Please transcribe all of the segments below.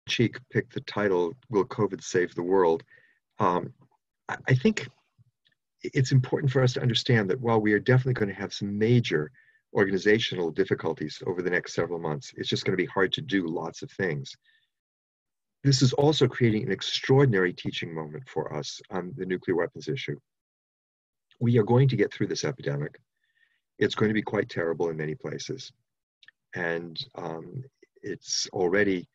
cheek picked the title, Will COVID Save the World? Um, I think it's important for us to understand that while we are definitely going to have some major organizational difficulties over the next several months, it's just going to be hard to do lots of things. This is also creating an extraordinary teaching moment for us on the nuclear weapons issue. We are going to get through this epidemic. It's going to be quite terrible in many places. And it's already,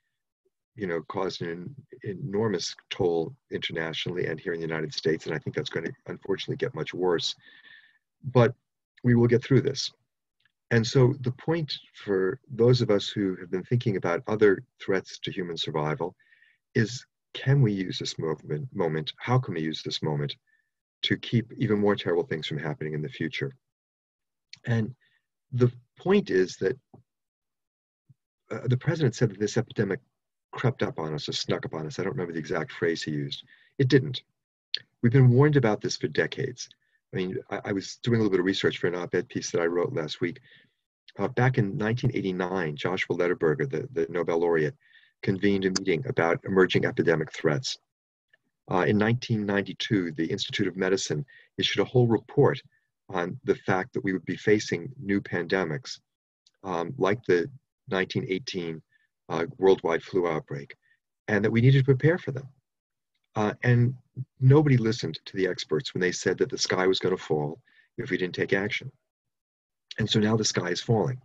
caused an enormous toll internationally and here in the United States. And I think that's going to unfortunately get much worse. But we will get through this. And so the point for those of us who have been thinking about other threats to human survival is, can we use this moment? How can we use this moment to keep even more terrible things from happening in the future? And the point is that the president said that this epidemic crept up on us or snuck up on us. I don't remember the exact phrase he used. It didn't. We've been warned about this for decades. I mean, I was doing a little bit of research for an op-ed piece that I wrote last week. Back in 1989, Joshua Lederberger, the Nobel laureate, convened a meeting about emerging epidemic threats. In 1992, the Institute of Medicine issued a whole report on the fact that we would be facing new pandemics, like the 1918 worldwide flu outbreak, and that we needed to prepare for them. And nobody listened to the experts when they said that the sky was going to fall if we didn't take action. And so now the sky is falling,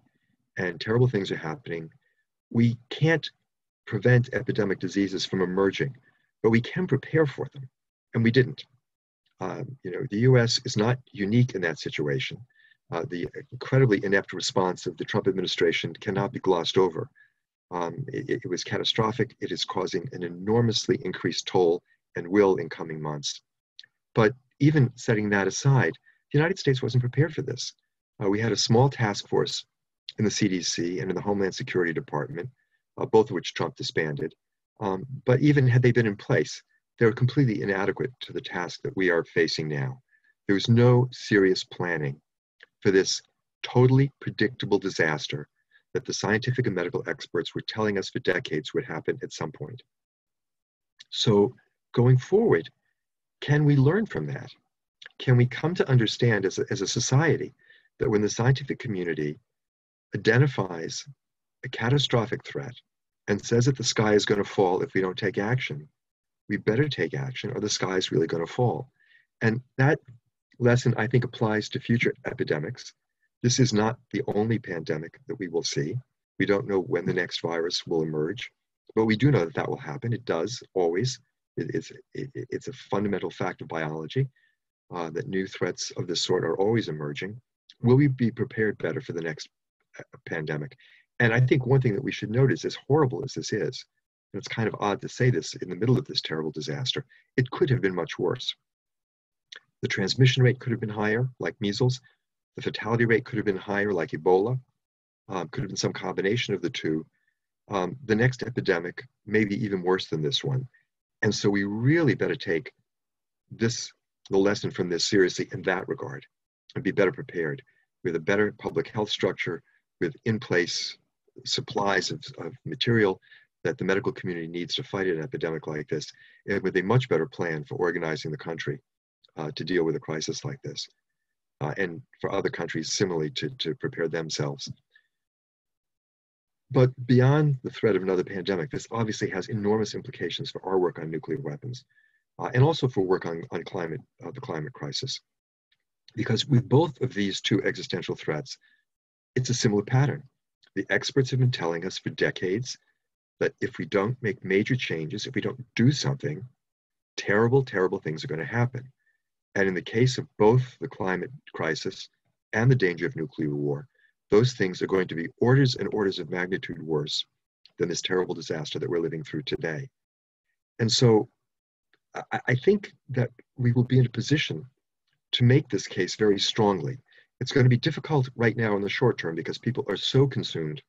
and terrible things are happening. We can't prevent epidemic diseases from emerging, but we can prepare for them, and we didn't. The US is not unique in that situation. The incredibly inept response of the Trump administration cannot be glossed over. It was catastrophic. It is causing an enormously increased toll and will in coming months. But even setting that aside, the United States wasn't prepared for this. We had a small task force in the CDC and in the Homeland Security Department, both of which Trump disbanded. But even had they been in place, they were completely inadequate to the task that we are facing now. There was no serious planning for this totally predictable disaster that the scientific and medical experts were telling us for decades would happen at some point. So going forward, can we learn from that? Can we come to understand as a society that when the scientific community identifies a catastrophic threat and says that the sky is going to fall if we don't take action, we better take action or the sky is really going to fall? And that lesson, I think, applies to future epidemics. This is not the only pandemic that we will see. We don't know when the next virus will emerge, but we do know that that will happen. It does always. It's a fundamental fact of biology that new threats of this sort are always emerging. Will we be prepared better for the next pandemic? And I think one thing that we should note is, as horrible as this is, and it's kind of odd to say this in the middle of this terrible disaster, it could have been much worse. The transmission rate could have been higher, like measles. The fatality rate could have been higher, like Ebola. Could have been some combination of the two. The next epidemic may be even worse than this one. And so we really better take the lesson from this seriously in that regard and be better prepared with a better public health structure, with in-place supplies of material that the medical community needs to fight an epidemic like this, and with a much better plan for organizing the country to deal with a crisis like this, and for other countries similarly to prepare themselves. But beyond the threat of another pandemic, this obviously has enormous implications for our work on nuclear weapons, and also for work on the climate crisis. Because with both of these two existential threats, it's a similar pattern. The experts have been telling us for decades that if we don't make major changes, if we don't do something, terrible, terrible things are going to happen. And in the case of both the climate crisis and the danger of nuclear war, those things are going to be orders and orders of magnitude worse than this terrible disaster that we're living through today. And so I think that we will be in a position to make this case very strongly. It's going to be difficult right now in the short term because people are so consumed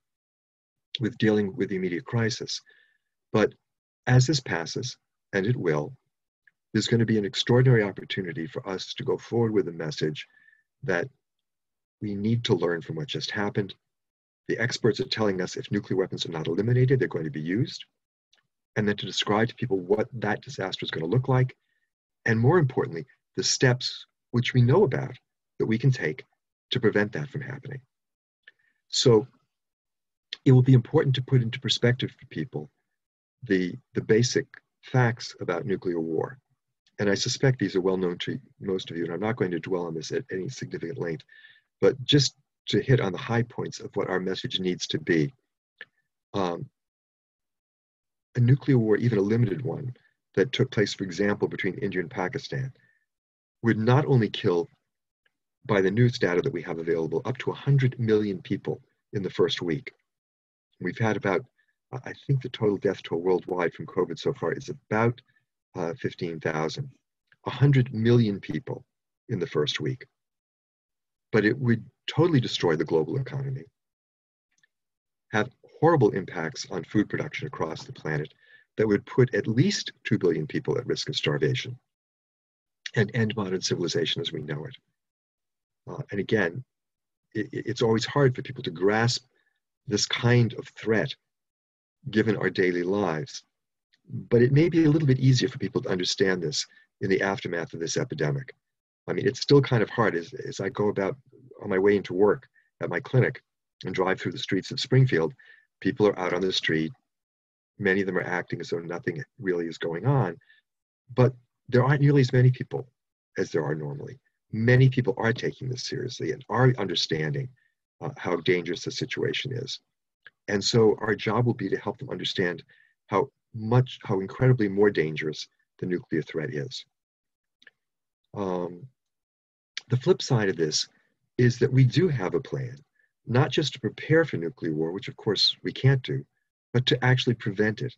with dealing with the immediate crisis. But as this passes, and it will, there's going to be an extraordinary opportunity for us to go forward with a message that we need to learn from what just happened. The experts are telling us if nuclear weapons are not eliminated, they're going to be used. and then to describe to people what that disaster is going to look like, and more importantly, the steps which we know about that we can take to prevent that from happening. So it will be important to put into perspective for people the basic facts about nuclear war. And I suspect these are well known to most of you, and I'm not going to dwell on this at any significant length, but just to hit on the high points of what our message needs to be. A nuclear war, even a limited one, that took place, for example, between India and Pakistan, would not only kill, by the news data that we have available, up to 100 million people in the first week. We've had about, I think the total death toll worldwide from COVID so far is about 15,000. 100 million people in the first week. But it would totally destroy the global economy, have horrible impacts on food production across the planet that would put at least 2 billion people at risk of starvation and end modern civilization as we know it. And again, it's always hard for people to grasp this kind of threat given our daily lives. But it may be a little bit easier for people to understand this in the aftermath of this epidemic. I mean, it's still kind of hard as I go about on my way into work at my clinic and drive through the streets of Springfield. People are out on the street. Many of them are acting as though nothing really is going on. But there aren't nearly as many people as there are normally. Many people are taking this seriously and are understanding how dangerous the situation is. And so our job will be to help them understand how incredibly more dangerous the nuclear threat is. The flip side of this is that we do have a plan, not just to prepare for nuclear war, which of course we can't do, but to actually prevent it.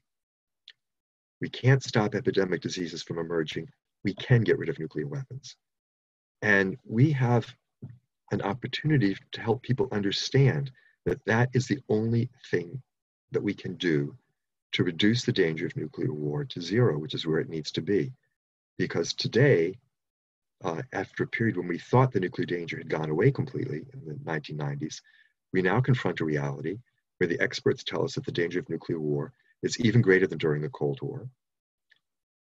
We can't stop epidemic diseases from emerging. We can get rid of nuclear weapons. And we have an opportunity to help people understand that that is the only thing that we can do to reduce the danger of nuclear war to zero, which is where it needs to be. Because today, after a period when we thought the nuclear danger had gone away completely in the 1990s, we now confront a reality where the experts tell us that the danger of nuclear war is even greater than during the Cold War.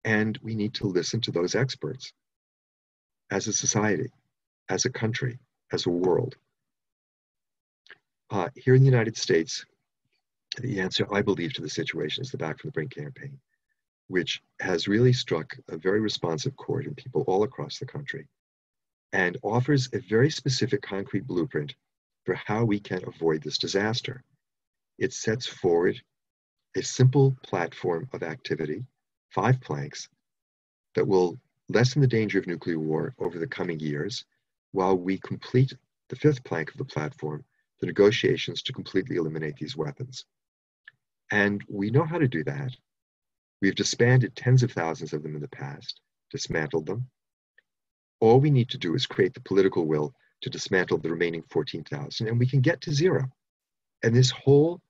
And we need to listen to those experts as a society, as a country, as a world. Here in the United States, the answer, I believe, to the situation is the Back from the Brink campaign, which has really struck a very responsive chord in people all across the country and offers a very specific concrete blueprint for how we can avoid this disaster. It sets forward a simple platform of activity, 5 planks, that will lessen the danger of nuclear war over the coming years while we complete the 5th plank of the platform, the negotiations to completely eliminate these weapons. And we know how to do that. We've disbanded tens of thousands of them in the past, dismantled them. All we need to do is create the political will to dismantle the remaining 14,000, and we can get to zero. And this whole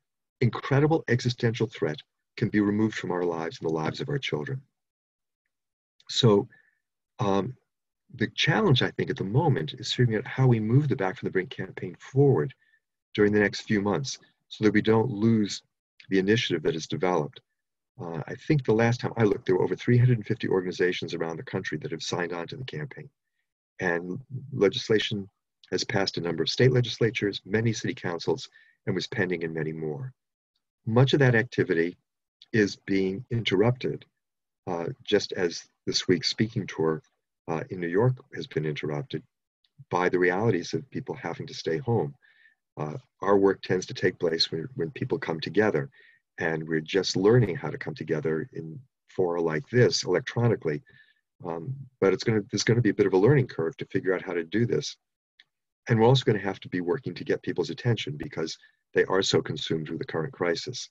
incredible existential threat can be removed from our lives and the lives of our children. So the challenge, I think, at the moment is figuring out how we move the Back from the Brink campaign forward during the next few months so that we don't lose the initiative that is developed. I think the last time I looked, there were over 350 organizations around the country that have signed on to the campaign. And legislation has passed a number of state legislatures, many city councils, and was pending in many more. Much of that activity is being interrupted, just as this week's speaking tour in New York has been interrupted by the realities of people having to stay home. Our work tends to take place when people come together, and we're just learning how to come together in fora like this electronically. But there's going to be a bit of a learning curve to figure out how to do this. And we're also going to have to be working to get people's attention because they are so consumed with the current crisis.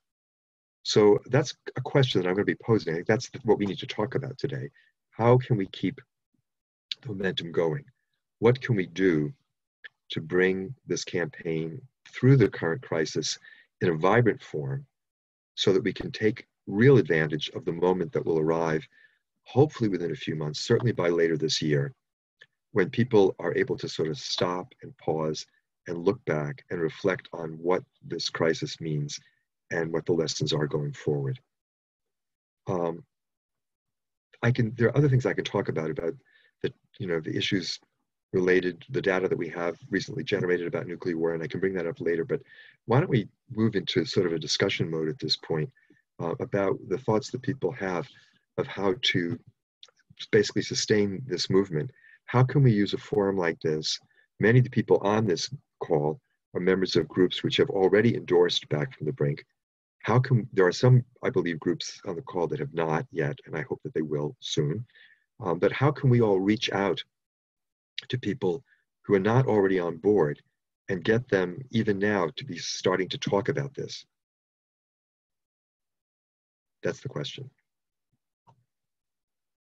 So that's a question that I'm going to be posing. I think that's what we need to talk about today. How can we keep the momentum going? What can we do to bring this campaign through the current crisis in a vibrant form so that we can take real advantage of the moment that will arrive, hopefully within a few months, certainly by later this year, when people are able to sort of stop and pause and look back and reflect on what this crisis means and what the lessons are going forward. Um, there are other things I can talk about the, the issues related, the data that we have recently generated about nuclear war, and I can bring that up later. But why don't we move into sort of a discussion mode at this point about the thoughts that people have of how to basically sustain this movement. How can we use a forum like this? Many of the people on this call are members of groups which have already endorsed Back from the Brink. There are some, I believe, groups on the call that have not yet, and I hope that they will soon. But how can we all reach out to people who are not already on board and get them even now to be starting to talk about this? That's the question.